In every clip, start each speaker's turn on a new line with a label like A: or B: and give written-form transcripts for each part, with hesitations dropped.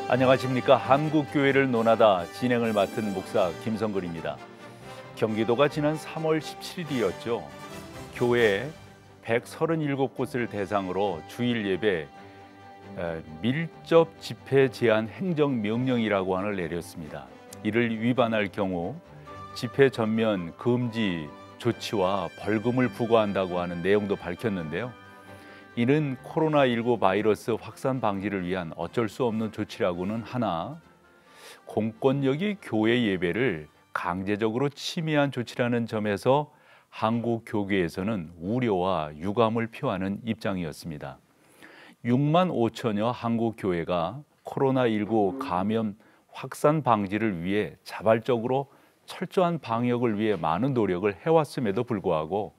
A: 안녕하십니까. 한국교회를 논하다 진행을 맡은 목사 김성근입니다. 경기도가 지난 3월 17일이었죠. 교회 137곳을 대상으로 주일 예배 밀접 집회 제한 행정명령이라고 하는 내렸습니다. 이를 위반할 경우 집회 전면 금지 조치와 벌금을 부과한다고 하는 내용도 밝혔는데요. 이는 코로나19 바이러스 확산 방지를 위한 어쩔 수 없는 조치라고는 하나 공권력이 교회 예배를 강제적으로 침해한 조치라는 점에서 한국 교계에서는 우려와 유감을 표하는 입장이었습니다. 6만 5천여 한국 교회가 코로나19 감염 확산 방지를 위해 자발적으로 철저한 방역을 위해 많은 노력을 해왔음에도 불구하고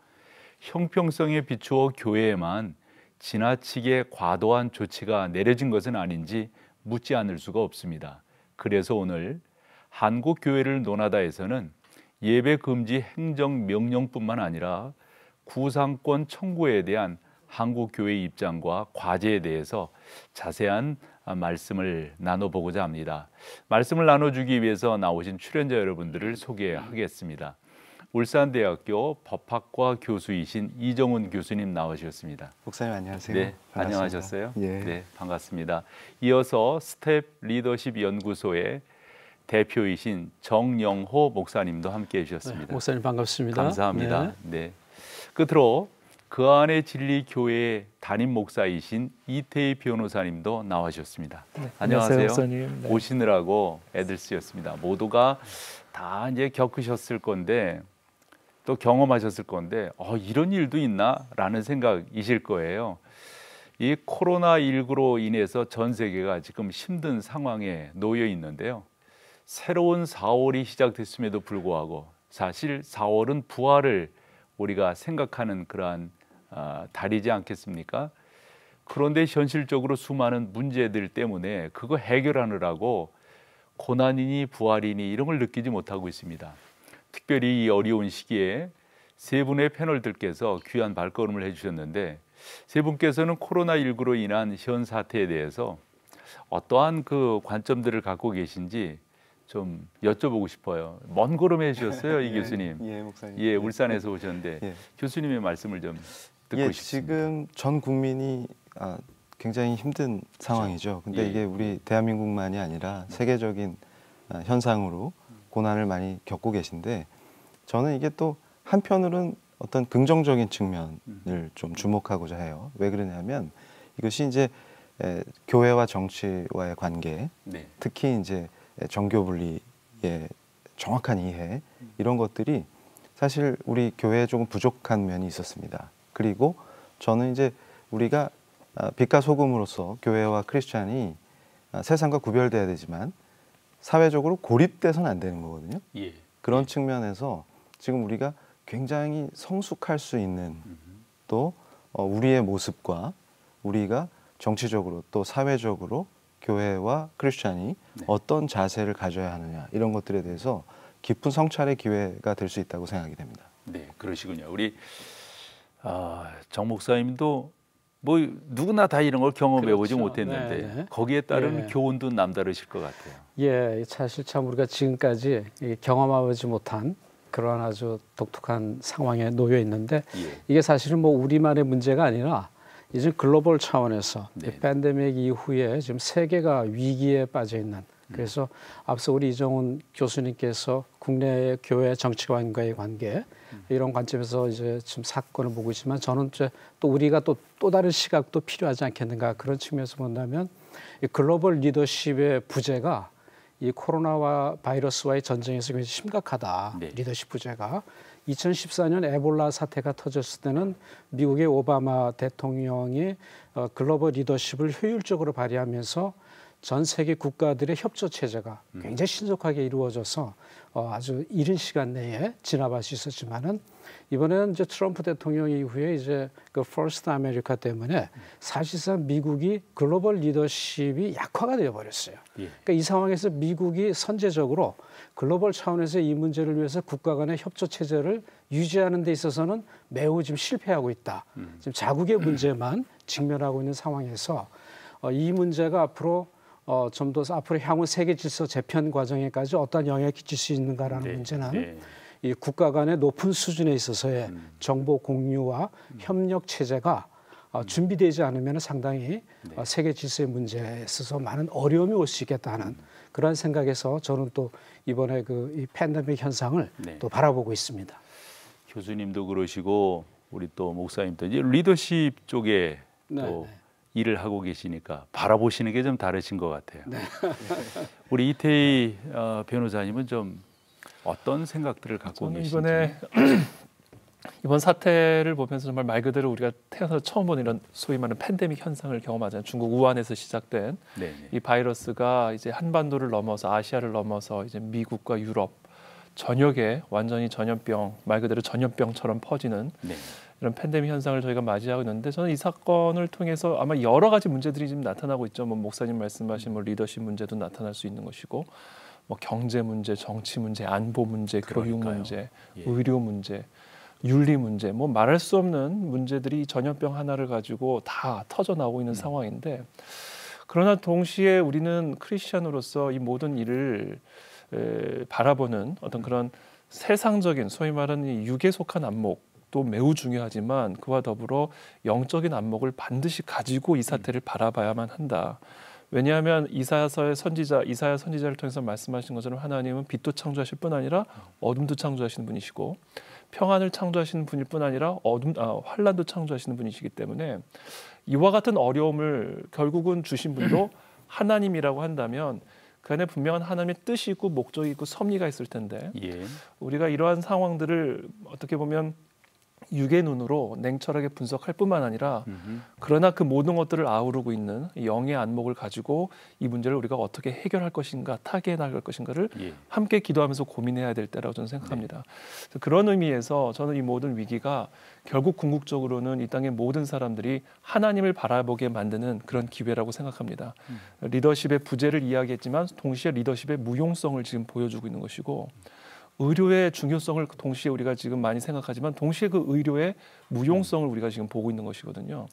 A: 형평성에 비추어 교회에만 지나치게 과도한 조치가 내려진 것은 아닌지 묻지 않을 수가 없습니다. 그래서 오늘 한국교회를 논하다에서는 예배 금지 행정명령뿐만 아니라 구상권 청구에 대한 한국교회 입장과 과제에 대해서 자세한 말씀을 나눠보고자 합니다. 말씀을 나눠주기 위해서 나오신 출연자 여러분들을 소개하겠습니다. 울산대학교 법학과 교수이신 이정훈 교수님 나오셨습니다.
B: 목사님 안녕하세요.
A: 네,
B: 반갑습니다.
A: 안녕하셨어요?
B: 예.
A: 네, 반갑습니다. 이어서 스텝 리더십 연구소의 대표이신 정영호 목사님도 함께해 주셨습니다.
C: 네, 목사님 반갑습니다.
A: 감사합니다. 네. 끝으로 그 안의 진리 교회의 담임 목사이신 이태희 변호사님도 나와주셨습니다.
C: 네,
A: 안녕하세요.
C: 목사님. 네.
A: 오시느라고 애들 쓰였습니다. 모두가 다 이제 겪으셨을 건데 또 경험하셨을 건데 이런 일도 있나라는 생각이실 거예요. 이 코로나19로 인해서 전 세계가 지금 힘든 상황에 놓여 있는데요. 새로운 4월이 시작됐음에도 불구하고 사실 4월은 부활을 우리가 생각하는 그러한 달이지 않겠습니까? 그런데 현실적으로 수많은 문제들 때문에 그거 해결하느라고 고난이니 부활이니 이런 걸 느끼지 못하고 있습니다. 특별히 이 어려운 시기에 세 분의 패널들께서 귀한 발걸음을 해주셨는데 세 분께서는 코로나19로 인한 현 사태에 대해서 어떠한 그 관점들을 갖고 계신지 좀 여쭤보고 싶어요. 먼 걸음 해주셨어요, 이 교수님.
B: 예, 목사님.
A: 예, 울산에서 오셨는데
B: 예.
A: 교수님의 말씀을 좀 듣고 싶습니다.
B: 지금 전 국민이 굉장히 힘든 상황이죠. 근데 이게 우리 대한민국만이 아니라 세계적인 현상으로 고난을 많이 겪고 계신데 저는 이게 또 한편으로는 어떤 긍정적인 측면을 좀 주목하고자 해요. 왜 그러냐면 이것이 이제 교회와 정치와의 관계,
A: 네.
B: 특히 이제 정교 분리의 정확한 이해 이런 것들이 사실 우리 교회에 조금 부족한 면이 있었습니다. 그리고 저는 이제 우리가 빛과 소금으로서 교회와 크리스찬이 세상과 구별돼야 되지만 사회적으로 고립돼서는 안 되는 거거든요.
A: 예.
B: 그런 측면에서 지금 우리가 굉장히 성숙할 수 있는 또 우리의 모습과 우리가 정치적으로 또 사회적으로 교회와 크리스찬이 어떤 자세를 가져야 하느냐 이런 것들에 대해서 깊은 성찰의 기회가 될 수 있다고 생각이 됩니다.
A: 네, 그러시군요. 우리 정 목사님도 뭐 누구나 다 이런 걸 경험해보지
C: 그렇죠.
A: 못했는데
C: 네, 네.
A: 거기에 따른
C: 예.
A: 교훈도 남다르실 것 같아요.
C: 예, 사실 참 우리가 지금까지 경험하지 못한 그러한 아주 독특한 상황에 놓여 있는데
A: 예.
C: 이게 사실은 뭐 우리만의 문제가 아니라 이제 글로벌 차원에서
A: 네.
C: 이 팬데믹 이후에 지금 세계가 위기에 빠져 있는 그래서 앞서 우리 이정훈 교수님께서 국내 교회 정치관과의 관계 이런 관점에서 이제 지금 사건을 보고 있지만 저는 이제 또 우리가 또 다른 시각도 필요하지 않겠는가 그런 측면에서 본다면 이 글로벌 리더십의 부재가 이 코로나와 바이러스와의 전쟁에서 굉장히 심각하다.
A: 네.
C: 리더십 부재가 2014년 에볼라 사태가 터졌을 때는 미국의 오바마 대통령이 글로벌 리더십을 효율적으로 발휘하면서 전 세계 국가들의 협조 체제가 굉장히 신속하게 이루어져서 아주 이른 시간 내에 진압할 수 있었지만은 이번에는 이제 트럼프 대통령 이후에 이제 그 퍼스트 아메리카 때문에 사실상 미국이 글로벌 리더십이 약화가 되어 버렸어요.
A: 예.
C: 그러니까 이 상황에서 미국이 선제적으로 글로벌 차원에서 이 문제를 위해서 국가 간의 협조 체제를 유지하는 데 있어서는 매우 지금 실패하고 있다. 지금 자국의 문제만 직면하고 있는 상황에서 이 문제가 앞으로 좀 더 앞으로 향후 세계 질서 재편 과정에까지 어떤 영향을 끼칠 수 있는가라는 문제는 이 국가 간의 높은 수준에 있어서의 정보 공유와 협력 체제가 준비되지 않으면 상당히 세계 질서의 문제에 있어서 많은 어려움이 올 수 있겠다는 그런 생각에서 저는 또 이번에 이 팬데믹 현상을 또 바라보고 있습니다.
A: 교수님도 그러시고 우리 또 목사님도 이제 리더십 쪽에 또 일을 하고 계시니까 바라보시는 게 좀 다르신 것 같아요. 우리 이태희 변호사님은 좀 어떤 생각들을 갖고 계신지?
D: 이번에 이번 사태를 보면서 정말 말 그대로 우리가 태어나서 처음 보는 이런 소위 말하는 팬데믹 현상을 경험하잖아요. 중국 우한에서 시작된 이 바이러스가 이제 한반도를 넘어서 아시아를 넘어서 이제 미국과 유럽 전역에 완전히 전염병, 말 그대로 전염병처럼 퍼지는 이런 팬데믹 현상을 저희가 맞이하고 있는데, 저는 이 사건을 통해서 아마 여러 가지 문제들이 지금 나타나고 있죠. 뭐 목사님 말씀하신 리더십 문제도 나타날 수 있는 것이고, 뭐 경제 문제, 정치 문제, 안보 문제, 교육 문제, 의료 문제, 윤리 문제, 뭐 말할 수 없는 문제들이 전염병 하나를 가지고 다 터져 나오고 있는 상황인데, 그러나 동시에 우리는 크리스찬으로서 이 모든 일을 바라보는 어떤 그런 세상적인 소위 말하는 이 육에 속한 안목도 매우 중요하지만, 그와 더불어 영적인 안목을 반드시 가지고 이 사태를 바라봐야만 한다. 왜냐하면 이사야 선지자를 통해서 말씀하신 것처럼 하나님은 빛도 창조하실 뿐 아니라 어둠도 창조하시는 분이시고, 평안을 창조하시는 분일 뿐 아니라 환란도 창조하시는 분이시기 때문에, 이와 같은 어려움을 결국은 주신 분도 하나님이라고 한다면 그 안에 분명한 하나님의 뜻이 있고 목적이 있고 섭리가 있을 텐데, 우리가 이러한 상황들을 어떻게 보면 육의 눈으로 냉철하게 분석할 뿐만 아니라 그러나 그 모든 것들을 아우르고 있는 영의 안목을 가지고 이 문제를 우리가 어떻게 해결할 것인가, 타개해 나갈 것인가를 함께 기도하면서 고민해야 될 때라고 저는 생각합니다. 그런 의미에서 저는 이 모든 위기가 결국 궁극적으로는 이 땅의 모든 사람들이 하나님을 바라보게 만드는 그런 기회라고 생각합니다. 리더십의 부재를 이야기했지만 동시에 리더십의 무용성을 지금 보여주고 있는 것이고, 의료의 중요성을 동시에 우리가 지금 많이 생각하지만 동시에 그 의료의 무용성을 우리가 지금 보고 있는 것이거든요.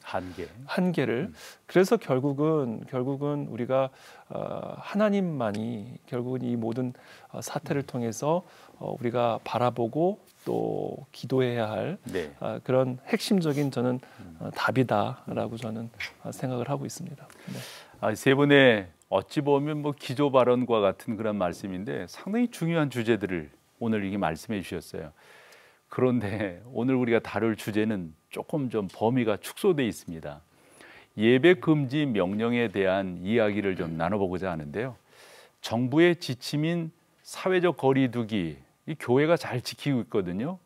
D: 한계를. 그래서 결국은 우리가 하나님만이 결국은 이 모든 사태를 통해서 우리가 바라보고 또 기도해야 할 그런 핵심적인 저는 답이다라고 저는 생각을 하고 있습니다.
A: 세 분의 어찌 보면 뭐 기조 발언과 같은 그런 말씀인데 상당히 중요한 주제들을 오늘 이게 말씀해 주셨어요. 그런데 오늘 우리가 다룰 주제는 조금 좀 범위가 축소돼 있습니다. 예배 금지 명령에 대한 이야기를 좀 나눠보고자 하는데요. 정부의 지침인 사회적 거리두기, 이 교회가 잘 지키고 있거든요.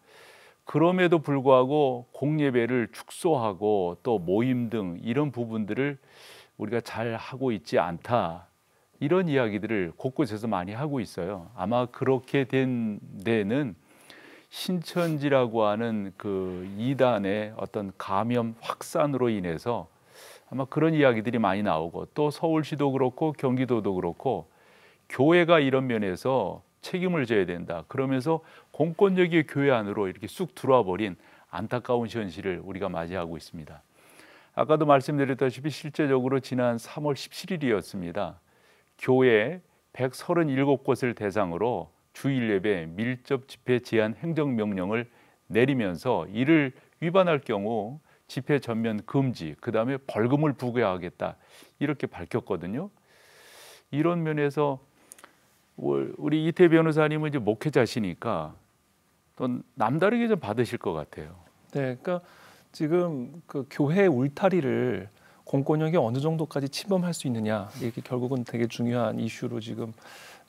A: 그럼에도 불구하고 공예배를 축소하고 또 모임 등 이런 부분들을 우리가 잘 하고 있지 않다, 이런 이야기들을 곳곳에서 많이 하고 있어요. 아마 그렇게 된 데는 신천지라고 하는 그 이단의 어떤 감염 확산으로 인해서 아마 그런 이야기들이 많이 나오고, 또 서울시도 그렇고 경기도도 그렇고 교회가 이런 면에서 책임을 져야 된다, 그러면서 공권력이 교회 안으로 이렇게 쑥 들어와 버린 안타까운 현실을 우리가 맞이하고 있습니다. 아까도 말씀드렸다시피 실제적으로 지난 3월 17일이었습니다. 교회 137곳을 대상으로 주일 예배 밀접 집회 제한 행정명령을 내리면서 이를 위반할 경우 집회 전면 금지, 그 다음에 벌금을 부과하겠다, 이렇게 밝혔거든요. 이런 면에서 우리 이태희 변호사님은 이제 목회자시니까 또 남다르게 좀 받으실 것 같아요.
D: 네, 그러니까 지금 그 교회 울타리를 공권력이 어느 정도까지 침범할 수 있느냐, 이게 결국은 되게 중요한 이슈로 지금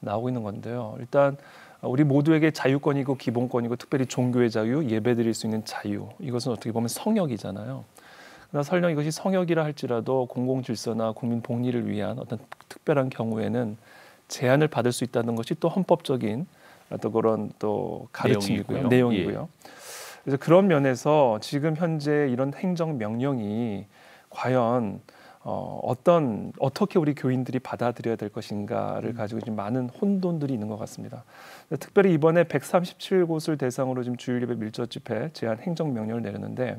D: 나오고 있는 건데요. 일단 우리 모두에게 자유권이고 기본권이고, 특별히 종교의 자유, 예배드릴 수 있는 자유, 이것은 어떻게 보면 성역이잖아요. 그러나 설령 이것이 성역이라 할지라도 공공질서나 국민 복리를 위한 어떤 특별한 경우에는 제한을 받을 수 있다는 것이 또 헌법적인 어떤 그런 또 가르침이고요, 내용이고요. 그래서 그런 면에서 지금 현재 이런 행정 명령이 과연 어떻게 우리 교인들이 받아들여야 될 것인가를 가지고 지금 많은 혼돈들이 있는 것 같습니다. 특별히 이번에 137곳을 대상으로 지금 주일예배 밀접 집회 제한 행정 명령을 내렸는데,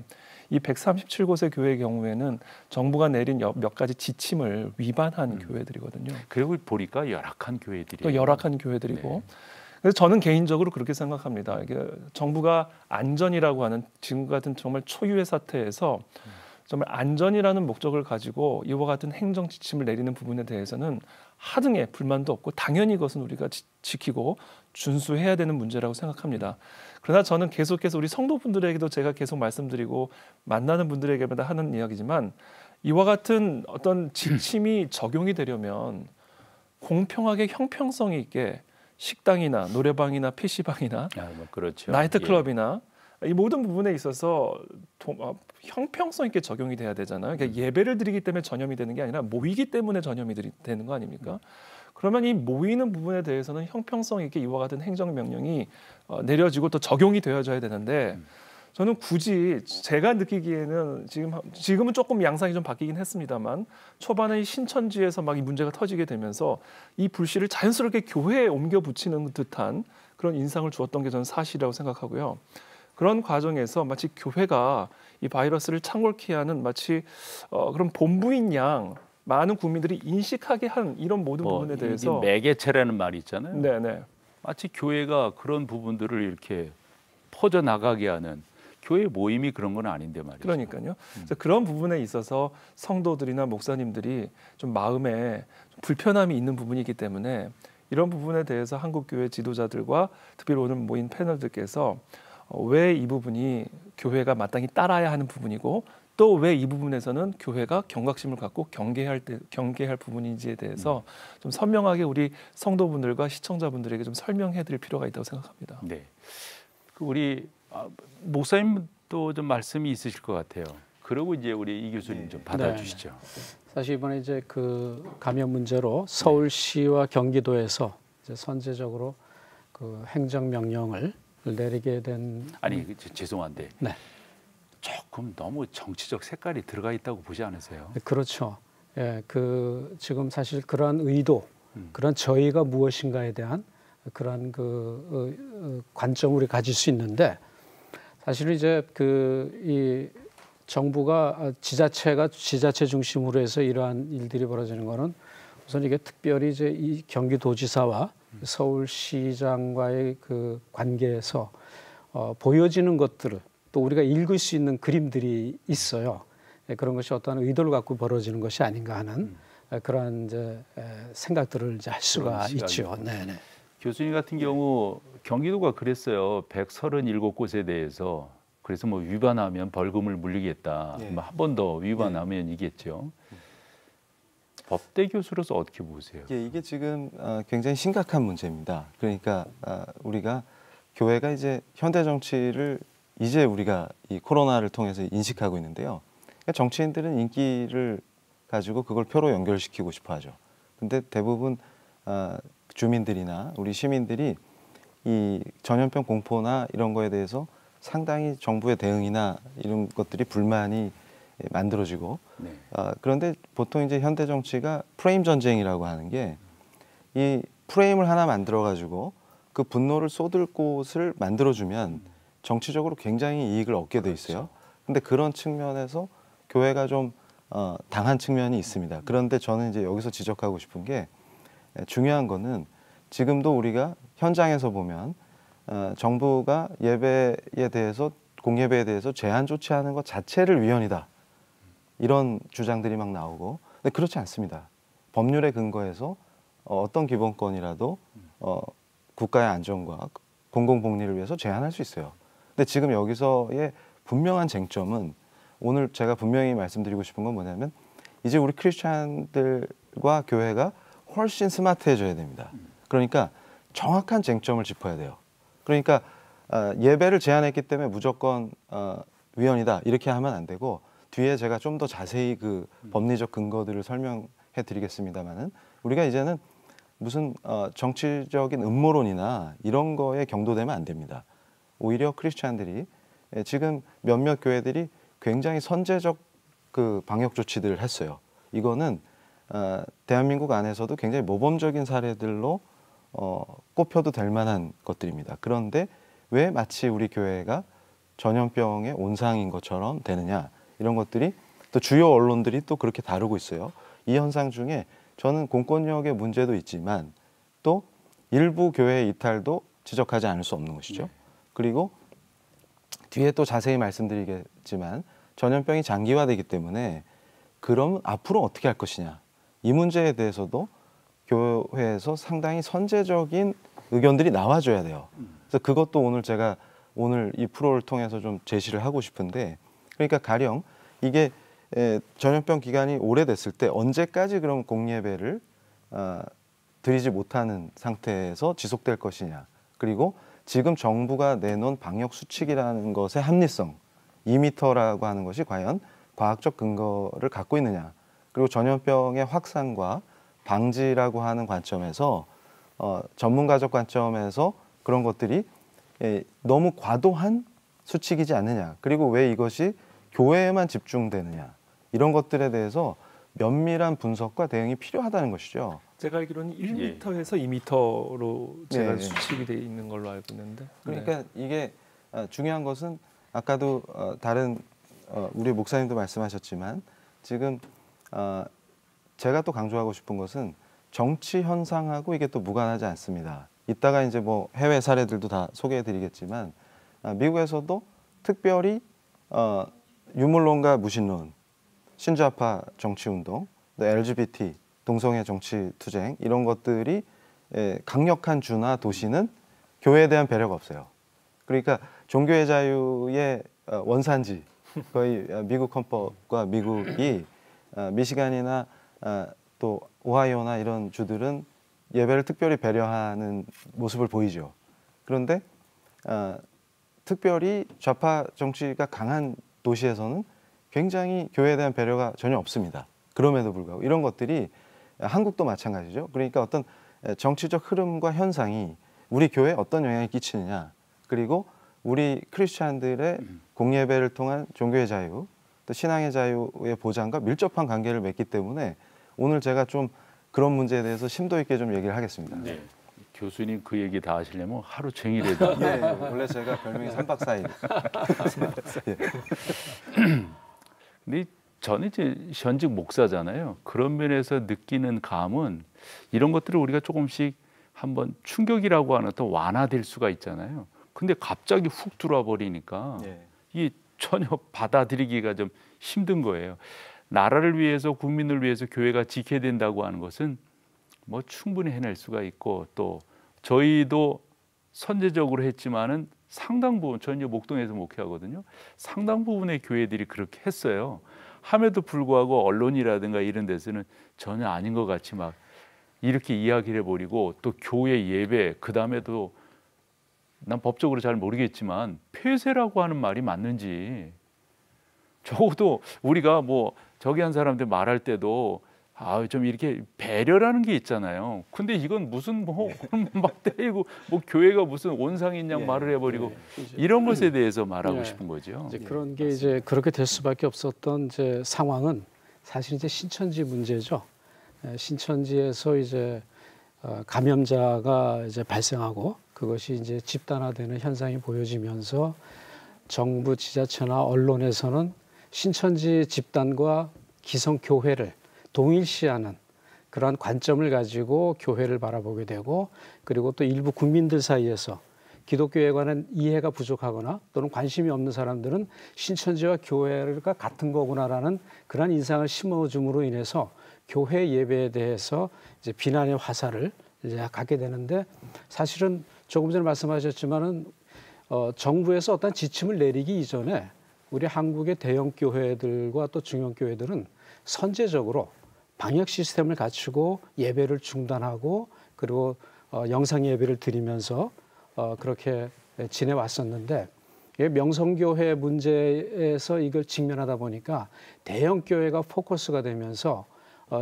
D: 이 137곳의 교회의 경우에는 정부가 내린 몇 가지 지침을 위반한 교회들이거든요.
A: 그리고 보니까 열악한 교회들이
D: 또 열악한 교회들이고.
A: 네.
D: 그래서 저는 개인적으로 그렇게 생각합니다. 이게 정부가 안전이라고 하는 지금 같은 정말 초유의 사태에서 정말 안전이라는 목적을 가지고 이와 같은 행정 지침을 내리는 부분에 대해서는 하등의 불만도 없고 당연히 이것은 우리가 지키고 준수해야 되는 문제라고 생각합니다. 그러나 저는 계속해서 우리 성도분들에게도 제가 계속 말씀드리고 만나는 분들에게마다 하는 이야기지만 이와 같은 어떤 지침이 적용이 되려면 공평하게 형평성 있게 식당이나 노래방이나 PC방이나
A: 뭐 그렇죠.
D: 나이트클럽이나 이 모든 부분에 있어서 형평성 있게 적용이 돼야 되잖아요. 그러니까 예배를 드리기 때문에 전염이 되는 게 아니라 모이기 때문에 전염이 되는 거 아닙니까? 그러면 이 모이는 부분에 대해서는 형평성 있게 이와 같은 행정명령이 내려지고 또 적용이 되어져야 되는데 저는 굳이 제가 느끼기에는 지금은 조금 양상이 좀 바뀌긴 했습니다만 초반에 이 신천지에서 막 이 문제가 터지게 되면서 이 불씨를 자연스럽게 교회에 옮겨 붙이는 듯한 그런 인상을 주었던 게 저는 사실이라고 생각하고요. 그런 과정에서 마치 교회가 이 바이러스를 창궐케 하는 마치 그런 본부인 양 많은 국민들이 인식하게 한 이런 모든 부분에 대해서
A: 매개체라는 말이 있잖아요.
D: 네네.
A: 마치 교회가 그런 부분들을 이렇게 퍼져 나가게 하는 교회 모임이 그런 건 아닌데 말이죠.
D: 그러니까요. 그래서 그런 부분에 있어서 성도들이나 목사님들이 좀 마음에 좀 불편함이 있는 부분이기 때문에 이런 부분에 대해서 한국교회 지도자들과 특별히 오늘 모인 패널들께서 왜 이 부분이 교회가 마땅히 따라야 하는 부분이고 또 왜 이 부분에서는 교회가 경각심을 갖고 경계할 부분인지에 대해서 좀 선명하게 우리 성도분들과 시청자분들에게 좀 설명해드릴 필요가 있다고 생각합니다.
A: 네, 우리 목사님도 좀 말씀이 있으실 것 같아요. 그리고 이제 우리 이 교수님 좀 받아주시죠.
C: 사실 이번에 이제 그 감염 문제로 서울시와 경기도에서 이제 선제적으로 그 행정명령을 내리게 된
A: 아니 죄송한데
C: 네.
A: 조금 너무 정치적 색깔이 들어가 있다고 보지 않으세요?
C: 그렇죠. 예, 그 지금 사실 그러한 의도, 그런 저희가 무엇인가에 대한 그런 그 관점을 우리 가질 수 있는데 사실은 이제 이 정부가 지자체 중심으로 해서 이러한 일들이 벌어지는 거는 우선 이게 특별히 이제 이 경기도지사와 서울시장과의 그 관계에서 보여지는 것들을 또 우리가 읽을 수 있는 그림들이 있어요. 그런 것이 어떠한 의도를 갖고 벌어지는 것이 아닌가 하는 그러한 이제 생각들을 이제 할 수가 있죠. 네네.
A: 교수님 같은 경우 경기도가 그랬어요. 137곳에 대해서 그래서 뭐 위반하면 벌금을 물리겠다.
B: 네.
A: 한 번 더 위반하면 이겠죠. 법대 교수로서 어떻게 보세요?
B: 이게 지금 굉장히 심각한 문제입니다. 그러니까 우리가 교회가 이제 현대 정치를 이제 우리가 이 코로나를 통해서 인식하고 있는데요. 그러니까 정치인들은 인기를 가지고 그걸 표로 연결시키고 싶어하죠. 근데 대부분 주민들이나 우리 시민들이 이 전염병 공포나 이런 거에 대해서 상당히 정부의 대응이나 이런 것들이 불만이 만들어지고
A: 네.
B: 그런데 보통 이제 현대 정치가 프레임 전쟁이라고 하는 게 이 프레임을 하나 만들어 가지고 그 분노를 쏟을 곳을 만들어주면 정치적으로 굉장히 이익을 얻게 돼 있어요. 근데 그런 측면에서 교회가 좀 당한 측면이 있습니다. 그런데 저는 이제 여기서 지적하고 싶은 게 중요한 거는 지금도 우리가 현장에서 보면 정부가 예배에 대해서 공예배에 대해서 제한 조치하는 것 자체를 위헌이다. 이런 주장들이 막 나오고 근데 그렇지 않습니다. 법률에 근거해서 어떤 기본권이라도 국가의 안전과 공공복리를 위해서 제한할 수 있어요. 근데 지금 여기서의 분명한 쟁점은 오늘 제가 분명히 말씀드리고 싶은 건 뭐냐면 이제 우리 크리스찬들과 교회가 훨씬 스마트해져야 됩니다. 그러니까 정확한 쟁점을 짚어야 돼요. 그러니까 예배를 제한했기 때문에 무조건 위헌이다 이렇게 하면 안 되고 뒤에 제가 좀 더 자세히 그 법리적 근거들을 설명해 드리겠습니다만은 우리가 이제는 무슨 정치적인 음모론이나 이런 거에 경도되면 안 됩니다. 오히려 크리스찬들이 지금 몇몇 교회들이 굉장히 선제적 그 방역 조치들을 했어요. 이거는 대한민국 안에서도 굉장히 모범적인 사례들로 꼽혀도 될 만한 것들입니다. 그런데 왜 마치 우리 교회가 전염병의 온상인 것처럼 되느냐 이런 것들이 또 주요 언론들이 또 그렇게 다루고 있어요. 이 현상 중에 저는 공권력의 문제도 있지만 또 일부 교회 이탈도 지적하지 않을 수 없는 것이죠. 그리고 뒤에 또 자세히 말씀드리겠지만 전염병이 장기화되기 때문에 그럼 앞으로 어떻게 할 것이냐 이 문제에 대해서도 교회에서 상당히 선제적인 의견들이 나와줘야 돼요. 그래서 그것도 오늘 제가 오늘 이 프로를 통해서 좀 제시를 하고 싶은데 그러니까 가령 이게 전염병 기간이 오래됐을 때 언제까지 그럼 공예배를 드리지 못하는 상태에서 지속될 것이냐 그리고 지금 정부가 내놓은 방역 수칙이라는 것의 합리성 2m라고 하는 것이 과연 과학적 근거를 갖고 있느냐 그리고 전염병의 확산과 방지라고 하는 관점에서 전문가적 관점에서 그런 것들이 너무 과도한 수칙이지 않느냐 그리고 왜 이것이 교회에만 집중되느냐 이런 것들에 대해서 면밀한 분석과 대응이 필요하다는 것이죠.
D: 제가 알기로는 1m에서 2m로 제가 수칙이 돼 있는 걸로 알고 있는데
B: 그러니까 이게 중요한 것은 아까도 다른 우리 목사님도 말씀하셨지만 지금 제가 또 강조하고 싶은 것은 정치 현상하고 이게 또 무관하지 않습니다. 이따가 이제 뭐 해외 사례들도 다 소개해드리겠지만 미국에서도 특별히 유물론과 무신론, 신좌파 정치운동, 또 LGBT 동성애 정치 투쟁 이런 것들이 강력한 주나 도시는 교회에 대한 배려가 없어요. 그러니까 종교의 자유의 원산지 거의 미국 헌법과 미국이 미시간이나 또 오하이오나 이런 주들은 예배를 특별히 배려하는 모습을 보이죠. 그런데 특별히 좌파 정치가 강한 도시에서는 굉장히 교회에 대한 배려가 전혀 없습니다. 그럼에도 불구하고 이런 것들이 한국도 마찬가지죠. 그러니까 어떤 정치적 흐름과 현상이 우리 교회에 어떤 영향을 끼치느냐 그리고 우리 크리스찬들의 공예배를 통한 종교의 자유 또 신앙의 자유의 보장과 밀접한 관계를 맺기 때문에 오늘 제가 좀 그런 문제에 대해서 심도 있게 좀 얘기를 하겠습니다.
A: 네. 교수님 그 얘기 다 하시려면 하루 종일 해도
B: 네, 원래 제가 별명이 3박 4일. 예.
A: 근데 저는 이제 현직 목사잖아요. 그런 면에서 느끼는 감은 이런 것들을 우리가 조금씩 한번 충격이라고 하는 또 완화될 수가 있잖아요. 근데 갑자기 훅 들어와 버리니까 이게 전혀 받아들이기가 좀 힘든 거예요. 나라를 위해서 국민을 위해서 교회가 지켜야 된다고 하는 것은 뭐 충분히 해낼 수가 있고 또 저희도 선제적으로 했지만은 상당 부분 전 이제 목동에서 목회하거든요. 상당 부분의 교회들이 그렇게 했어요. 함에도 불구하고 언론이라든가 이런 데서는 전혀 아닌 것 같이 막 이렇게 이야기를 해버리고 또 교회 예배 그 다음에도 난 법적으로 잘 모르겠지만 폐쇄라고 하는 말이 맞는지 적어도 우리가 뭐 저기 한 사람들 말할 때도 좀 이렇게 배려라는 게 있잖아요. 근데 이건 무슨 뭐 막 때리고 뭐 교회가 무슨 온상인 양 말을 해버리고 이런 것에 대해서 말하고 싶은 거죠.
C: 이제 그런 게 이제 그렇게 될 수밖에 없었던 이제 상황은 사실 이제 신천지 문제죠. 신천지에서 이제 감염자가 이제 발생하고 그것이 이제 집단화되는 현상이 보여지면서 정부, 지자체나 언론에서는 신천지 집단과 기성 교회를 동일시하는 그러한 관점을 가지고 교회를 바라보게 되고 그리고 또 일부 국민들 사이에서 기독교에 관한 이해가 부족하거나 또는 관심이 없는 사람들은 신천지와 교회가 같은 거구나라는 그러한 인상을 심어줌으로 인해서 교회 예배에 대해서 이제 비난의 화살을 이제 갖게 되는데 사실은 조금 전에 말씀하셨지만은 정부에서 어떤 지침을 내리기 이전에 우리 한국의 대형 교회들과 또 중형 교회들은 선제적으로 방역 시스템을 갖추고 예배를 중단하고 그리고 영상 예배를 드리면서 그렇게 지내왔었는데 명성교회 문제에서 이걸 직면하다 보니까 대형 교회가 포커스가 되면서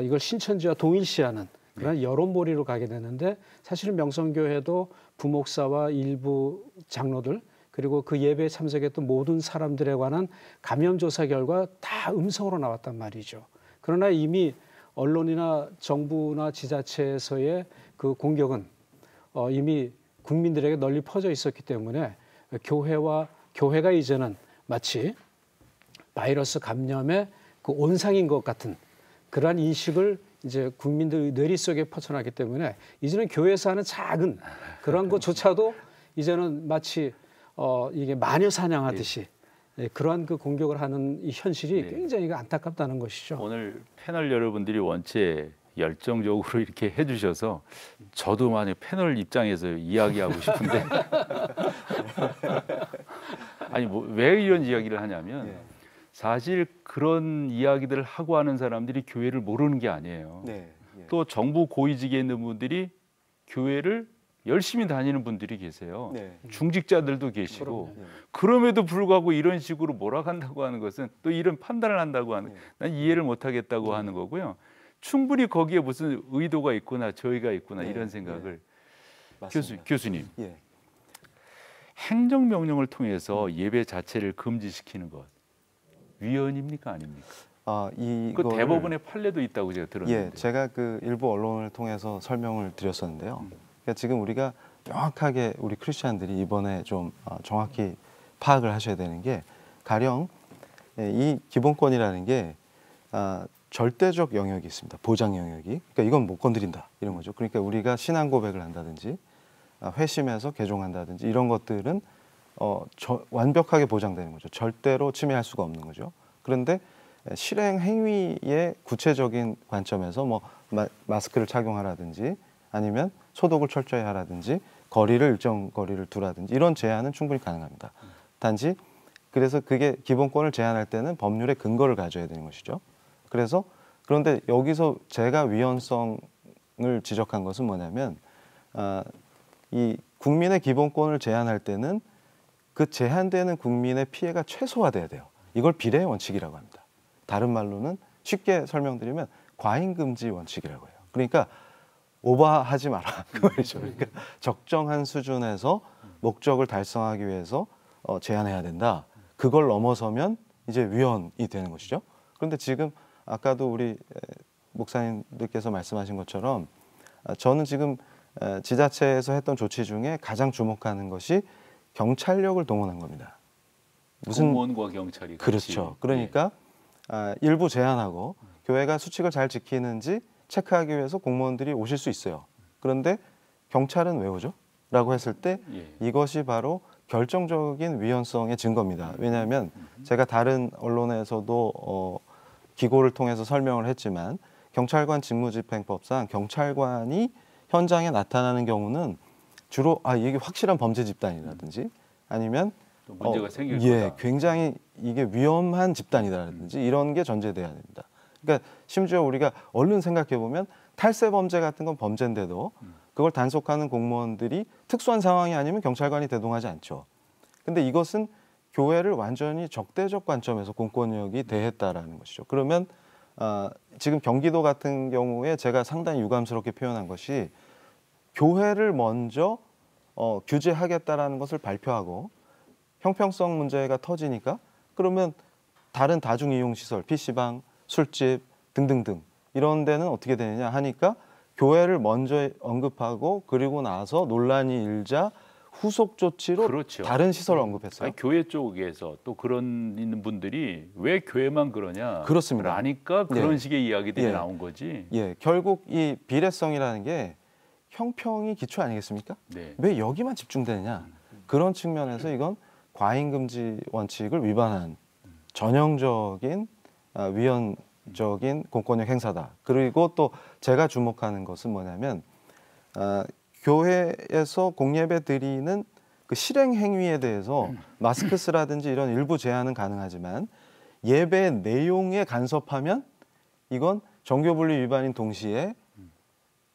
C: 이걸 신천지와 동일시하는 그런 여론몰이로 가게 되는데 사실은 명성교회도 부목사와 일부 장로들 그리고 그 예배에 참석했던 모든 사람들에 관한 감염 조사 결과 다 음성으로 나왔단 말이죠. 그러나 이미 언론이나 정부나 지자체에서의 그 공격은 이미 국민들에게 널리 퍼져 있었기 때문에 교회와 교회가 이제는 마치 바이러스 감염의 그 온상인 것 같은 그러한 인식을 이제 국민들 뇌리 속에 퍼쳐나기 때문에 이제는 교회에서 하는 작은 그런 것조차도 이제는 마치 이게 마녀 사냥하듯이 그러한 그 공격을 하는 이 현실이 굉장히 안타깝다는 것이죠.
A: 오늘 패널 여러분들이 원체 열정적으로 이렇게 해주셔서 저도 만약 패널 입장에서 이야기하고 싶은데 아니 뭐 왜 이런 이야기를 하냐면 사실 그런 이야기들을 하고 하는 사람들이 교회를 모르는 게 아니에요. 또 정부 고위직에 있는 분들이 교회를 열심히 다니는 분들이 계세요. 중직자들도 계시고 그럼에도 불구하고 이런 식으로 몰아간다고 하는 것은 또 이런 판단을 한다고 하는 난 이해를 못하겠다고 하는 거고요. 충분히 거기에 무슨 의도가 있구나 저희가 있구나 이런 생각을 교수님 행정명령을 통해서 예배 자체를 금지시키는 것 위헌입니까 아닙니까? 그 대법원의 판례도 있다고 제가 들었는데
B: 제가 그 일부 언론을 통해서 설명을 드렸었는데요. 그러니까 지금 우리가 명확하게 우리 크리스찬들이 이번에 좀 정확히 파악을 하셔야 되는 게 가령 이 기본권이라는 게 절대적 영역이 있습니다. 보장 영역이. 그러니까 이건 못 건드린다 이런 거죠. 그러니까 우리가 신앙 고백을 한다든지 회심해서 개종한다든지 이런 것들은 완벽하게 보장되는 거죠. 절대로 침해할 수가 없는 거죠. 그런데 실행 행위의 구체적인 관점에서 뭐 마스크를 착용하라든지 아니면 소독을 철저히 하라든지 거리를 일정 거리를 두라든지 이런 제한은 충분히 가능합니다. 단지 그래서 그게 기본권을 제한할 때는 법률의 근거를 가져야 되는 것이죠. 그래서 그런데 여기서 제가 위헌성을 지적한 것은 뭐냐면 이 국민의 기본권을 제한할 때는 그 제한되는 국민의 피해가 최소화돼야 돼요. 이걸 비례의 원칙이라고 합니다. 다른 말로는 쉽게 설명드리면 과잉금지 원칙이라고 해요. 그러니까 오버하지 마라 그 말이죠. 그러니까 적정한 수준에서 목적을 달성하기 위해서 제한해야 된다. 그걸 넘어서면 이제 위헌이 되는 것이죠. 그런데 지금 아까도 우리 목사님들께서 말씀하신 것처럼 저는 지금 지자체에서 했던 조치 중에 가장 주목하는 것이 경찰력을 동원한 겁니다.
A: 공무원과 경찰이
B: 그렇죠. 그러니까 일부 제한하고 교회가 수칙을 잘 지키는지 체크하기 위해서 공무원들이 오실 수 있어요. 그런데 경찰은 왜 오죠? 라고 했을 때 이것이 바로 결정적인 위헌성의 증거입니다. 왜냐하면 제가 다른 언론에서도 기고를 통해서 설명을 했지만 경찰관 직무집행법상 경찰관이 현장에 나타나는 경우는 주로 이게 확실한 범죄 집단이라든지 아니면
A: 문제가 생길 거다.
B: 굉장히 이게 위험한 집단이다라든지 이런 게 전제돼야 됩니다. 그러니까 심지어 우리가 얼른 생각해 보면 탈세 범죄 같은 건 범죄인데도 그걸 단속하는 공무원들이 특수한 상황이 아니면 경찰관이 대동하지 않죠. 근데 이것은 교회를 완전히 적대적 관점에서 공권력이 대했다라는 것이죠. 그러면 지금 경기도 같은 경우에 제가 상당히 유감스럽게 표현한 것이 교회를 먼저 규제하겠다라는 것을 발표하고 형평성 문제가 터지니까 그러면 다른 다중이용시설, PC방, 술집 등등등 이런 데는 어떻게 되느냐 하니까 교회를 먼저 언급하고 그리고 나서 논란이 일자 후속 조치로
A: 그렇죠.
B: 다른 시설을 언급했어요.
A: 교회 쪽에서 또 그런 있는 분들이 왜 교회만 그러냐
B: 그렇습니다.
A: 라니까 그런 식의 이야기들이 나온 거지.
B: 결국 이 비례성이라는 게 형평이 기초 아니겠습니까? 왜 여기만 집중되느냐? 그런 측면에서 이건 과잉금지 원칙을 위반한 전형적인 위헌적인 공권력 행사다. 그리고 또 제가 주목하는 것은 뭐냐면 교회에서 공예배 드리는 그 실행 행위에 대해서 마스크 쓰라든지 이런 일부 제한은 가능하지만 예배 내용에 간섭하면 이건 정교분리 위반인 동시에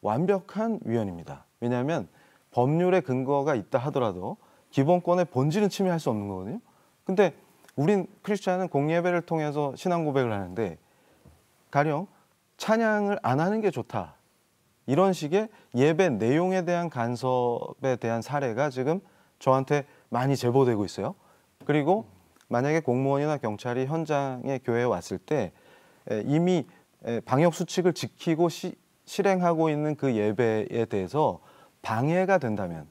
B: 완벽한 위헌입니다. 왜냐하면 법률의 근거가 있다 하더라도 기본권의 본질은 침해할 수 없는 거거든요. 근데 우린 크리스찬은 공예배를 통해서 신앙 고백을 하는데 가령 찬양을 안 하는 게 좋다. 이런 식의 예배 내용에 대한 간섭에 대한 사례가 지금 저한테 많이 제보되고 있어요. 그리고 만약에 공무원이나 경찰이 현장에 교회에 왔을 때 이미 방역 수칙을 지키고 실행하고 있는 그 예배에 대해서 방해가 된다면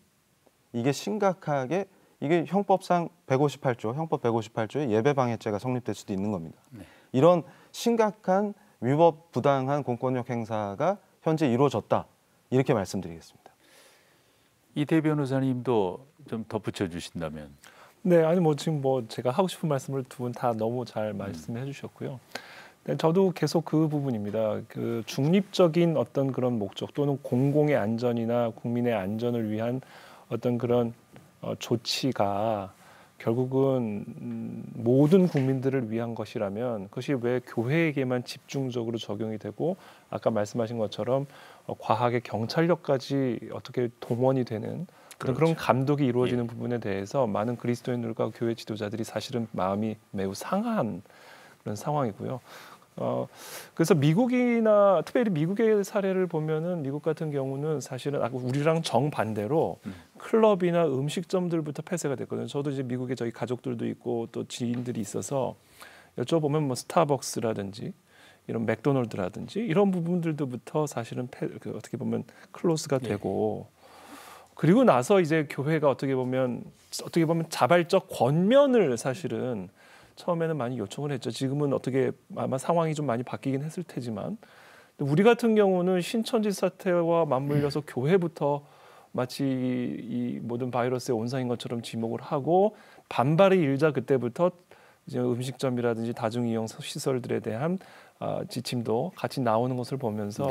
B: 이게 심각하게 이게 형법상 158조, 형법 158조에 예배방해죄가 성립될 수도 있는 겁니다.
A: 네.
B: 이런 심각한 위법 부당한 공권력 행사가 현재 이루어졌다. 이렇게 말씀드리겠습니다.
A: 이태 변호사님도 좀 덧붙여 주신다면.
D: 네, 아니 뭐 지금 뭐 제가 하고 싶은 말씀을 두 분 다 너무 잘 말씀해 주셨고요. 네, 저도 계속 그 부분입니다. 그 중립적인 어떤 그런 목적 또는 공공의 안전이나 국민의 안전을 위한 어떤 그런 조치가 결국은 모든 국민들을 위한 것이라면 그것이 왜 교회에게만 집중적으로 적용이 되고 아까 말씀하신 것처럼 과학의 경찰력까지 어떻게 동원이 되는
A: 그렇죠.
D: 그런 감독이 이루어지는 부분에 대해서 많은 그리스도인들과 교회 지도자들이 사실은 마음이 매우 상한 그런 상황이고요. 그래서 미국이나 특별히 미국의 사례를 보면은 미국 같은 경우는 사실은 우리랑 정반대로 클럽이나 음식점들부터 폐쇄가 됐거든요. 저도 이제 미국에 저희 가족들도 있고 또 지인들이 있어서 여쭤보면 뭐 스타벅스라든지 이런 맥도널드라든지 이런 부분들도부터 사실은 어떻게 보면 클로스가 되고 그리고 나서 이제 교회가 어떻게 보면 자발적 권면을 사실은 처음에는 많이 요청을 했죠. 지금은 어떻게 아마 상황이 좀 많이 바뀌긴 했을 테지만 우리 같은 경우는 신천지 사태와 맞물려서 교회부터 마치 이 모든 바이러스의 온상인 것처럼 지목을 하고 반발이 일자 그때부터 이제 음식점이라든지 다중이용 시설들에 대한 지침도 같이 나오는 것을 보면서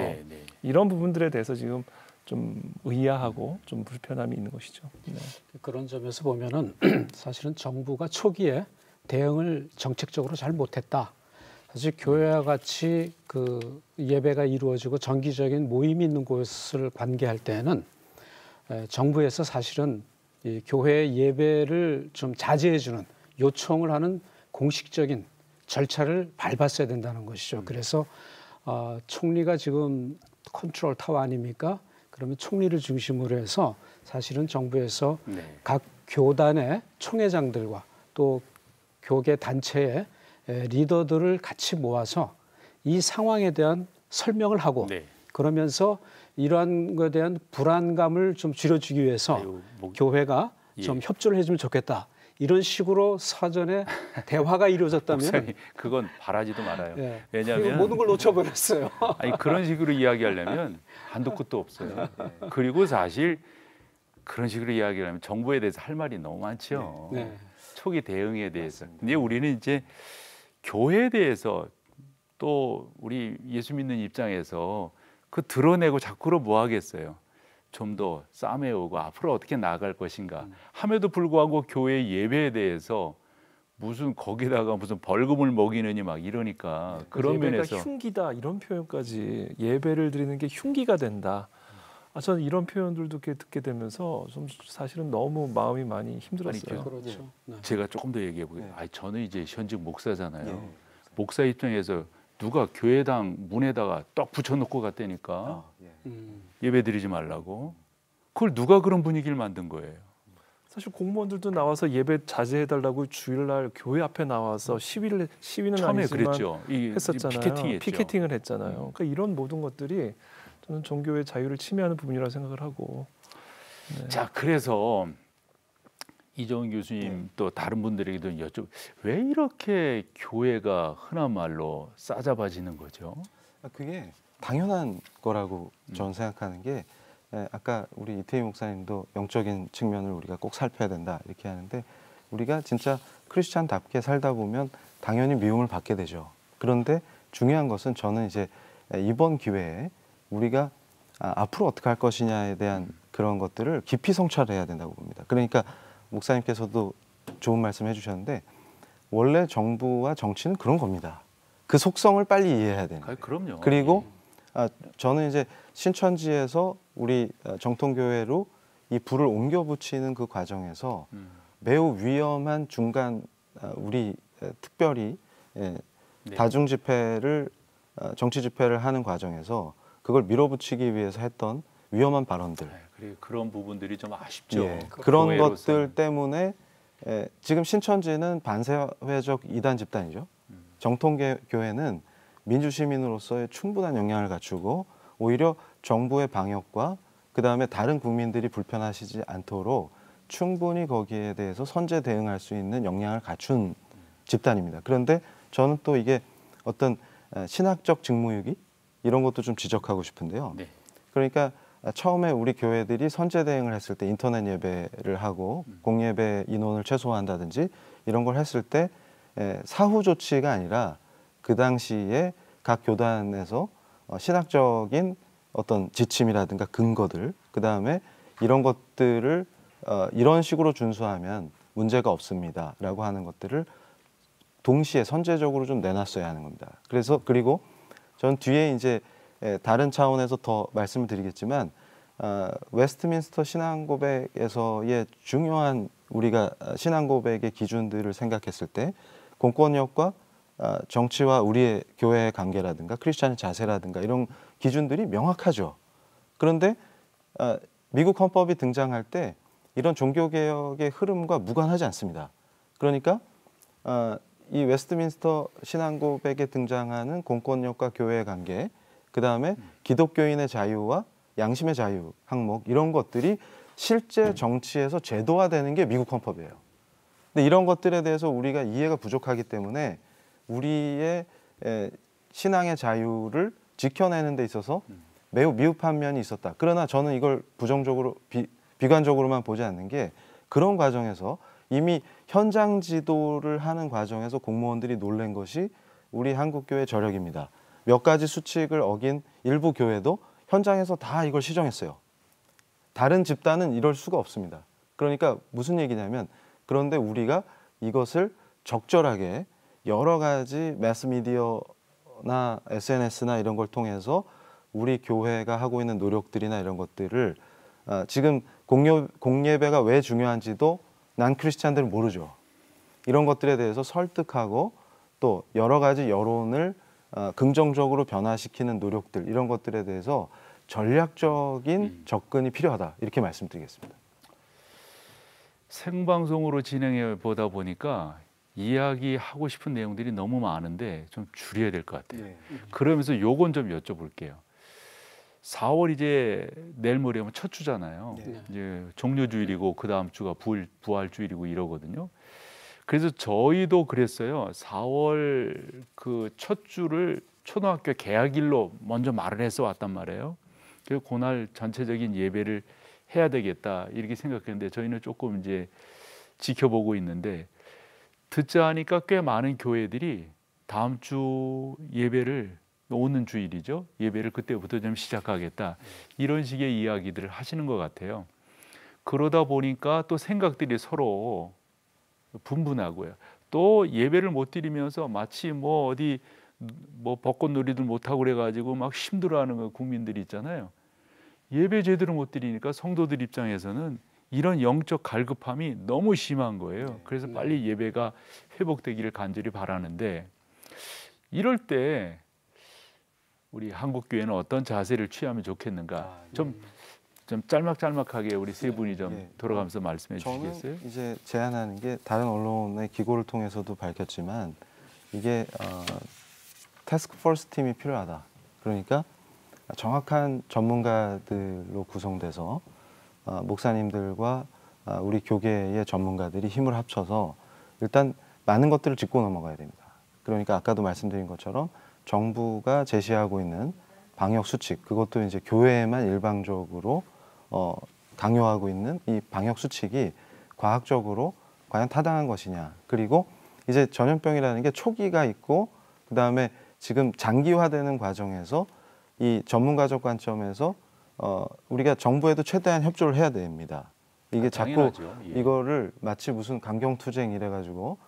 D: 이런 부분들에 대해서 지금 좀 의아하고 좀 불편함이 있는 것이죠. 네.
C: 그런 점에서 보면은 사실은 정부가 초기에 대응을 정책적으로 잘 못했다. 사실 교회와 같이 그 예배가 이루어지고 정기적인 모임이 있는 곳을 관계할 때는 정부에서 사실은 이 교회 예배를 좀 자제해주는 요청을 하는 공식적인 절차를 밟았어야 된다는 것이죠. 그래서 총리가 지금 컨트롤 타워 아닙니까? 그러면 총리를 중심으로 해서 사실은 정부에서 각 교단의 총회장들과 또 교계 단체의 리더들을 같이 모아서 이 상황에 대한 설명을 하고 그러면서 이러한 것에 대한 불안감을 좀 줄여주기 위해서 교회가 좀 협조를 해주면 좋겠다. 이런 식으로 사전에 대화가 이루어졌다면
A: 목사님, 그건 바라지도 말아요. 왜냐하면
C: 모든 걸 놓쳐버렸어요.
A: 아니 그런 식으로 이야기하려면 한도 끝도 없어요. 그리고 사실 그런 식으로 이야기하려면 정부에 대해서 할 말이 너무 많죠. 초기 대응에 대해서. 근데 우리는 이제 교회에 대해서 또 우리 예수 믿는 입장에서 그 드러내고 자꾸로 뭐 하겠어요. 좀 더 싸매우고 앞으로 어떻게 나아갈 것인가 함에도 불구하고 교회 예배에 대해서 무슨 거기다가 무슨 벌금을 먹이느니 막 이러니까 그런
D: 예배가
A: 면에서
D: 흉기다 이런 표현까지 예배를 드리는 게 흉기가 된다. 저는 이런 표현들도 듣게 되면서 좀 사실은 너무 마음이 많이 힘들었어요.
C: 그렇죠.
A: 제가 조금 더 얘기해 보게요. 저는 이제 현직 목사잖아요. 목사 입장에서 누가 교회당 문에다가 떡 붙여놓고 갔다니까 예배 드리지 말라고. 그걸 누가 그런 분위기를 만든 거예요.
D: 사실 공무원들도 나와서 예배 자제해달라고 주일날 교회 앞에 나와서 시위는
A: 처음에
D: 아니지만
A: 그랬죠.
D: 했었잖아요. 피켓팅을 했잖아요. 그러니까 이런 모든 것들이 저는 종교의 자유를 침해하는 부분이라고 생각을 하고.
A: 자, 그래서 이정훈 교수님 또 다른 분들에게도 왜 이렇게 교회가 흔한 말로 싸잡아지는 거죠?
B: 그게 당연한 거라고 저는 생각하는 게 아까 우리 이태희 목사님도 영적인 측면을 우리가 꼭 살펴야 된다 이렇게 하는데 우리가 진짜 크리스찬답게 살다 보면 당연히 미움을 받게 되죠. 그런데 중요한 것은 저는 이제 이번 기회에 우리가 앞으로 어떻게 할 것이냐에 대한 그런 것들을 깊이 성찰해야 된다고 봅니다. 그러니까 목사님께서도 좋은 말씀 해주셨는데 원래 정부와 정치는 그런 겁니다. 그 속성을 빨리 이해해야 되는 거예요.
A: 그럼요.
B: 그리고 저는 이제 신천지에서 우리 정통교회로 이 불을 옮겨 붙이는 그 과정에서 매우 위험한 중간 우리 특별히 다중 집회를 정치 집회를 하는 과정에서 그걸 밀어붙이기 위해서 했던 위험한 발언들.
A: 그리고 그런 부분들이 좀 아쉽죠.
B: 그런 것들 때문에 지금 신천지는 반사회적 이단 집단이죠. 정통교회는 민주시민으로서의 충분한 역량을 갖추고 오히려 정부의 방역과 그다음에 다른 국민들이 불편하시지 않도록 충분히 거기에 대해서 선제 대응할 수 있는 역량을 갖춘 집단입니다. 그런데 저는 또 이게 어떤 신학적 직무유기 이런 것도 좀 지적하고 싶은데요. 네. 그러니까 처음에 우리 교회들이 선제 대응을 했을 때 인터넷 예배를 하고 공예배 인원을 최소화한다든지 이런 걸 했을 때 사후 조치가 아니라 그 당시에 각 교단에서 신학적인 어떤 지침이라든가 근거들, 그 다음에 이런 것들을 이런 식으로 준수하면 문제가 없습니다라고 하는 것들을 동시에 선제적으로 좀 내놨어야 하는 겁니다. 그래서 그리고 전 뒤에 이제 다른 차원에서 더 말씀을 드리겠지만 웨스트민스터 신앙고백에서의 중요한 우리가 신앙고백의 기준들을 생각했을 때 공권력과 정치와 우리의 교회의 관계라든가 크리스찬의 자세라든가 이런 기준들이 명확하죠. 그런데 미국 헌법이 등장할 때 이런 종교개혁의 흐름과 무관하지 않습니다. 그러니까 이 웨스트민스터 신앙고백에 등장하는 공권력과 교회의 관계, 그 다음에 기독교인의 자유와 양심의 자유 항목 이런 것들이 실제 정치에서 제도화되는 게 미국 헌법이에요. 근데 이런 것들에 대해서 우리가 이해가 부족하기 때문에 우리의 신앙의 자유를 지켜내는 데 있어서 매우 미흡한 면이 있었다. 그러나 저는 이걸 부정적으로 비관적으로만 보지 않는 게 그런 과정에서 이미 현장 지도를 하는 과정에서 공무원들이 놀란 것이 우리 한국교회 저력입니다. 몇 가지 수칙을 어긴 일부 교회도 현장에서 다 이걸 시정했어요. 다른 집단은 이럴 수가 없습니다. 그러니까 무슨 얘기냐면 그런데 우리가 이것을 적절하게 여러 가지 매스미디어나 SNS나 이런 걸 통해서 우리 교회가 하고 있는 노력들이나 이런 것들을 지금 공예배가 왜 중요한지도 난 크리스찬들은 모르죠. 이런 것들에 대해서 설득하고 또 여러 가지 여론을 긍정적으로 변화시키는 노력들 이런 것들에 대해서 전략적인 접근이 필요하다 이렇게 말씀드리겠습니다.
A: 생방송으로 진행해 보다 보니까 이야기하고 싶은 내용들이 너무 많은데 좀 줄여야 될 것 같아요. 네. 그러면서 요건 좀 여쭤볼게요. 4월 이제 내일 모레면 첫 주잖아요. 네. 이제 종료주일이고 그 다음 주가 부활주일이고 이러거든요. 그래서 저희도 그랬어요. 4월 그 첫 주를 초등학교 개학일로 먼저 말을 해서 왔단 말이에요. 그래서 그날 전체적인 예배를 해야 되겠다 이렇게 생각했는데 저희는 조금 이제 지켜보고 있는데 듣자 하니까 꽤 많은 교회들이 다음 주 예배를 오는 주일이죠. 예배를 그때부터 좀 시작하겠다. 이런 식의 이야기들을 하시는 것 같아요. 그러다 보니까 또 생각들이 서로 분분하고요. 또 예배를 못 드리면서 마치 뭐 어디 뭐 벚꽃놀이들 못하고 그래가지고 막 힘들어하는 국민들이 있잖아요. 예배 제대로 못 드리니까 성도들 입장에서는 이런 영적 갈급함이 너무 심한 거예요. 그래서 빨리 예배가 회복되기를 간절히 바라는데 이럴 때 우리 한국교회는 어떤 자세를 취하면 좋겠는가? 좀 짤막짤막하게 우리 세 분이 좀 돌아가면서 말씀해 주시겠어요?
B: 저는 이제 제안하는 게 다른 언론의 기고를 통해서도 밝혔지만 이게 태스크 포스 팀이 필요하다. 그러니까 정확한 전문가들로 구성돼서 목사님들과 우리 교계의 전문가들이 힘을 합쳐서 일단 많은 것들을 짚고 넘어가야 됩니다. 그러니까 아까도 말씀드린 것처럼 정부가 제시하고 있는 방역 수칙, 그것도 이제 교회에만 일방적으로 강요하고 있는 이 방역 수칙이 과학적으로 과연 타당한 것이냐. 그리고 이제 전염병이라는 게 초기가 있고 그다음에 지금 장기화되는 과정에서 이 전문가적 관점에서 우리가 정부에도 최대한 협조를 해야 됩니다. 이게 자꾸 이거를 마치 무슨 강경투쟁 이래가지고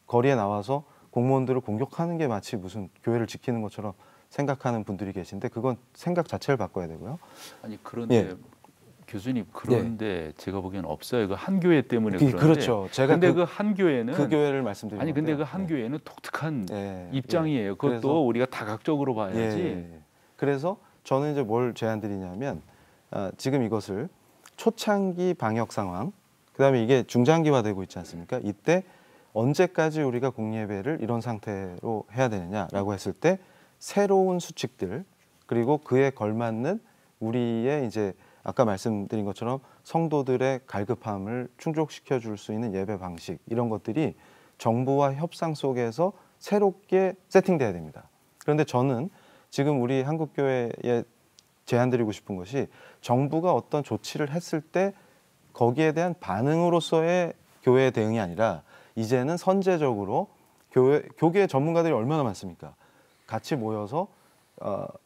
B: 거리에 나와서 공무원들을 공격하는 게 마치 무슨 교회를 지키는 것처럼 생각하는 분들이 계신데 그건 생각 자체를 바꿔야 되고요.
A: 아니 그런데 교수님 그런데 제가 보기엔 없어요. 그 한 교회 때문에 그런데.
B: 그렇죠. 제가
A: 근데 그 한 교회는
B: 그 교회를 말씀드리는
A: 아니 근데 그 한 교회는 독특한 입장이에요. 그것도 그래서, 우리가 다각적으로 봐야지.
B: 그래서 저는 이제 뭘 제안드리냐면 지금 이것을 초창기 방역 상황, 그다음에 이게 중장기화되고 있지 않습니까? 이때 언제까지 우리가 공예배를 이런 상태로 해야 되느냐라고 했을 때 새로운 수칙들 그리고 그에 걸맞는 우리의 이제 아까 말씀드린 것처럼 성도들의 갈급함을 충족시켜 줄 수 있는 예배 방식 이런 것들이 정부와 협상 속에서 새롭게 세팅돼야 됩니다. 그런데 저는 지금 우리 한국교회에 제안드리고 싶은 것이 정부가 어떤 조치를 했을 때 거기에 대한 반응으로서의 교회의 대응이 아니라 이제는 선제적으로 교계 전문가들이 얼마나 많습니까? 같이 모여서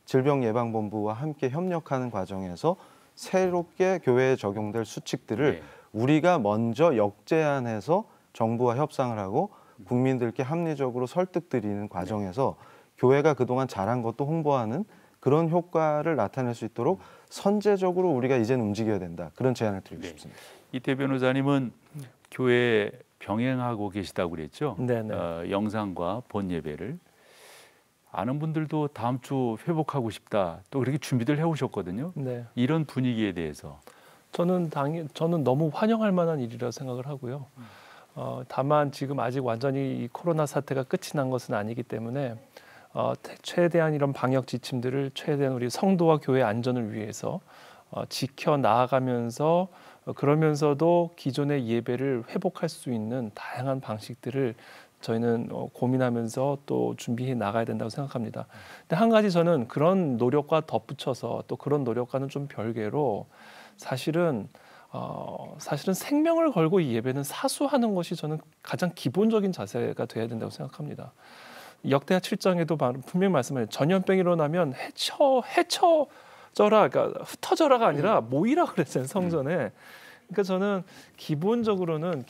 B: 질병예방본부와 함께 협력하는 과정에서 새롭게 교회에 적용될 수칙들을 우리가 먼저 역제안해서 정부와 협상을 하고 국민들께 합리적으로 설득드리는 과정에서 교회가 그동안 잘한 것도 홍보하는 그런 효과를 나타낼 수 있도록 선제적으로 우리가 이제는 움직여야 된다. 그런 제안을 드리고 싶습니다.
A: 이태 변호사님은 교회에 병행하고 계시다고 그랬죠? 영상과 본 예배를. 아는 분들도 다음 주 회복하고 싶다. 또 그렇게 준비들 해오셨거든요. 이런 분위기에 대해서.
D: 저는 너무 환영할 만한 일이라 생각을 하고요. 다만 지금 아직 완전히 이 코로나 사태가 끝이 난 것은 아니기 때문에 최대한 이런 방역 지침들을 최대한 우리 성도와 교회 안전을 위해서 지켜 나아가면서 그러면서도 기존의 예배를 회복할 수 있는 다양한 방식들을 저희는 고민하면서 또 준비해 나가야 된다고 생각합니다. 근데 한 가지 저는 그런 노력과 덧붙여서 또 그런 노력과는 좀 별개로 사실은 생명을 걸고 이 예배는 사수하는 것이 저는 가장 기본적인 자세가 돼야 된다고 생각합니다. 역대하 7장에도 분명히 말씀하셨죠. 전염병이 일어나면 헤쳐져라, 그러니까 흩어져라가 아니라 모이라 그랬어요, 성전에. 그러니까 저는 기본적으로는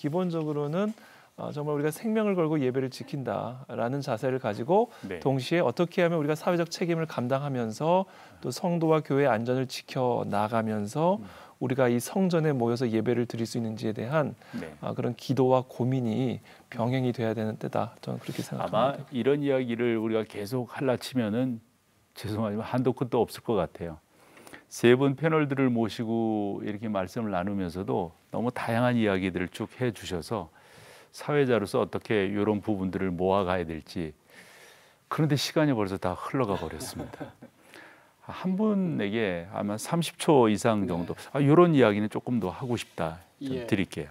D: 정말 우리가 생명을 걸고 예배를 지킨다라는 자세를 가지고 동시에 어떻게 하면 우리가 사회적 책임을 감당하면서 또 성도와 교회의 안전을 지켜 나가면서 우리가 이 성전에 모여서 예배를 드릴 수 있는지에 대한 그런 기도와 고민이 병행이 돼야 되는 때다. 저는 그렇게 생각합니다.
A: 아마 이런 이야기를 우리가 계속 할라 치면은 죄송하지만 한도 끝도 없을 것 같아요. 세 분 패널들을 모시고 이렇게 말씀을 나누면서도 너무 다양한 이야기들을 쭉 해주셔서 사회자로서 어떻게 이런 부분들을 모아가야 될지, 그런데 시간이 벌써 다 흘러가 버렸습니다. 한 분에게 아마 30초 이상 정도 이런 이야기는 조금 더 하고 싶다 좀 드릴게요.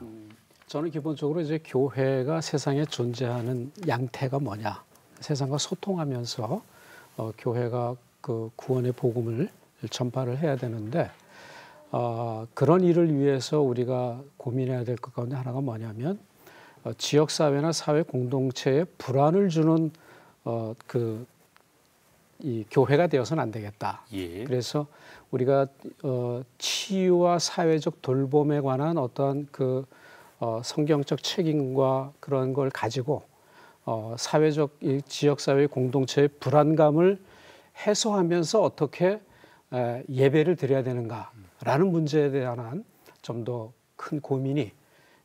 C: 저는 기본적으로 이제 교회가 세상에 존재하는 양태가 뭐냐, 세상과 소통하면서 교회가 그 구원의 복음을 전파를 해야 되는데 그런 일을 위해서 우리가 고민해야 될 것 가운데 하나가 뭐냐면 지역사회나 사회 공동체에 불안을 주는 이 교회가 되어서는 안 되겠다. 그래서 우리가 치유와 사회적 돌봄에 관한 어떤 그 성경적 책임과 그런 걸 가지고 사회적 지역사회 공동체의 불안감을 해소하면서 어떻게 예배를 드려야 되는가라는 문제에 대한 좀 더 큰 고민이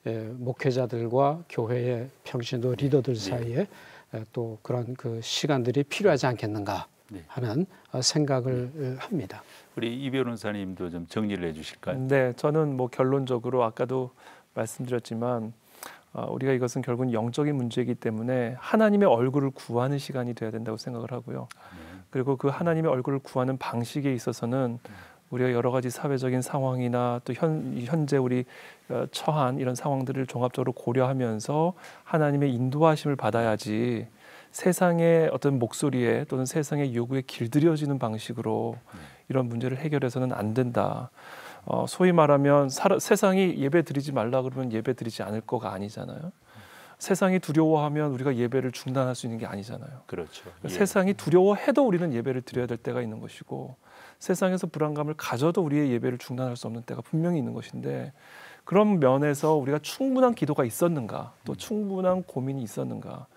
C: 목회자들과 교회의 평신도 리더들 사이에 또 그런 그 시간들이 필요하지 않겠는가 하는 생각을 합니다.
A: 우리 이 변호사님도 좀 정리를 해주실까요?
D: 네, 저는 뭐 결론적으로 아까도 말씀드렸지만 우리가 이것은 결국은 영적인 문제이기 때문에 하나님의 얼굴을 구하는 시간이 돼야 된다고 생각을 하고요. 그리고 그 하나님의 얼굴을 구하는 방식에 있어서는 우리가 여러 가지 사회적인 상황이나 또 현재 우리 처한 이런 상황들을 종합적으로 고려하면서 하나님의 인도하심을 받아야지 세상의 어떤 목소리에 또는 세상의 요구에 길들여지는 방식으로 이런 문제를 해결해서는 안 된다. 소위 말하면 세상이 예배 드리지 말라 그러면 예배 드리지 않을 거가 아니잖아요. 세상이 두려워하면 우리가 예배를 중단할 수 있는 게 아니잖아요.
A: 그렇죠.
D: 세상이 두려워해도 우리는 예배를 드려야 될 때가 있는 것이고 세상에서 불안감을 가져도 우리의 예배를 중단할 수 없는 때가 분명히 있는 것인데 그런 면에서 우리가 충분한 기도가 있었는가 또 충분한 고민이 있었는가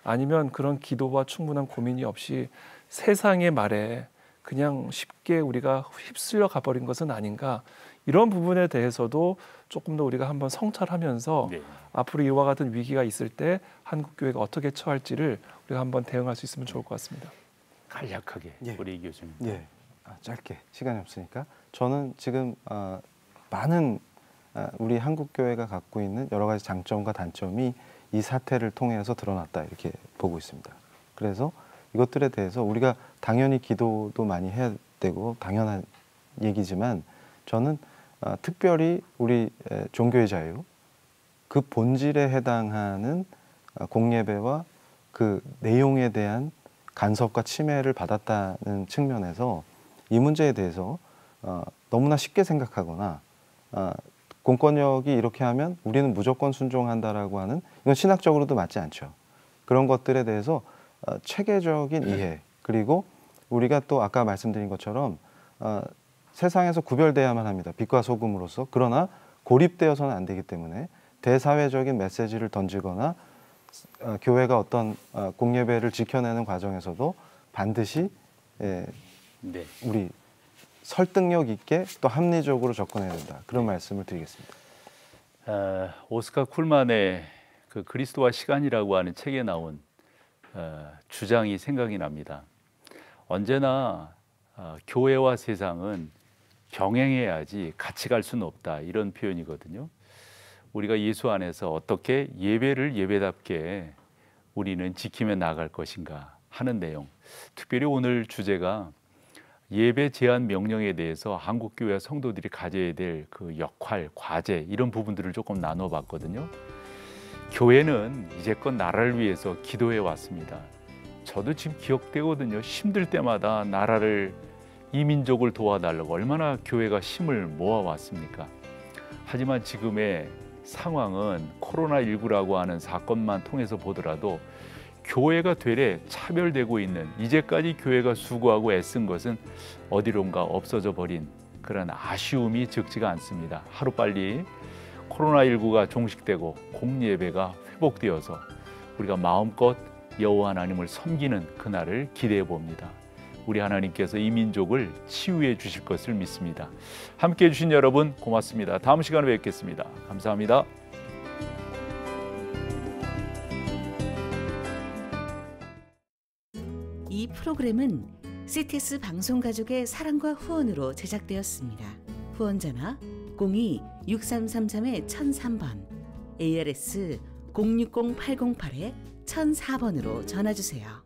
D: 아니면 그런 기도와 충분한 고민이 없이 세상의 말에 그냥 쉽게 우리가 휩쓸려 가버린 것은 아닌가 이런 부분에 대해서도 조금 더 우리가 한번 성찰하면서 앞으로 이와 같은 위기가 있을 때 한국교회가 어떻게 처할지를 우리가 한번 대응할 수 있으면 좋을 것 같습니다.
A: 간략하게 우리 교수님.
B: 짧게 시간이 없으니까 저는 지금 많은 우리 한국교회가 갖고 있는 여러 가지 장점과 단점이 이 사태를 통해서 드러났다 이렇게 보고 있습니다. 그래서 이것들에 대해서 우리가 당연히 기도도 많이 해야 되고 당연한 얘기지만 저는 특별히 우리 종교의 자유, 그 본질에 해당하는 공예배와 그 내용에 대한 간섭과 침해를 받았다는 측면에서 이 문제에 대해서 너무나 쉽게 생각하거나 공권력이 이렇게 하면 우리는 무조건 순종한다라고 하는, 이건 신학적으로도 맞지 않죠. 그런 것들에 대해서 체계적인 이해, 그리고 우리가 또 아까 말씀드린 것처럼 세상에서 구별돼야만 합니다. 빛과 소금으로서. 그러나 고립되어서는 안 되기 때문에 대사회적인 메시지를 던지거나 교회가 어떤 공예배를 지켜내는 과정에서도 반드시 우리 설득력 있게 또 합리적으로 접근해야 된다. 그런 말씀을 드리겠습니다.
A: 오스카 쿨만의 그 그리스도와 시간이라고 하는 책에 나온 주장이 생각이 납니다. 언제나 교회와 세상은 병행해야지 같이 갈 수는 없다, 이런 표현이거든요. 우리가 예수 안에서 어떻게 예배를 예배답게 우리는 지키며 나아갈 것인가 하는 내용, 특별히 오늘 주제가 예배 제한 명령에 대해서 한국교회 성도들이 가져야 될 그 역할, 과제, 이런 부분들을 조금 나눠봤거든요. 교회는 이제껏 나라를 위해서 기도해 왔습니다. 저도 지금 기억되거든요. 힘들 때마다 나라를, 이민족을 도와달라고 얼마나 교회가 힘을 모아왔습니까? 하지만 지금의 상황은 코로나19라고 하는 사건만 통해서 보더라도 교회가 되레 차별되고 있는, 이제까지 교회가 수고하고 애쓴 것은 어디론가 없어져 버린 그런 아쉬움이 적지가 않습니다. 하루빨리 코로나19가 종식되고 공예배가 회복되어서 우리가 마음껏 여호와 하나님을 섬기는 그날을 기대해 봅니다. 우리 하나님께서 이 민족을 치유해 주실 것을 믿습니다. 함께해 주신 여러분 고맙습니다. 다음 시간에 뵙겠습니다. 감사합니다.
E: 이 프로그램은 CTS 방송가족의 사랑과 후원으로 제작되었습니다. 후원전화 02-6333-1003번, ARS 060-808-1004번으로 전화주세요.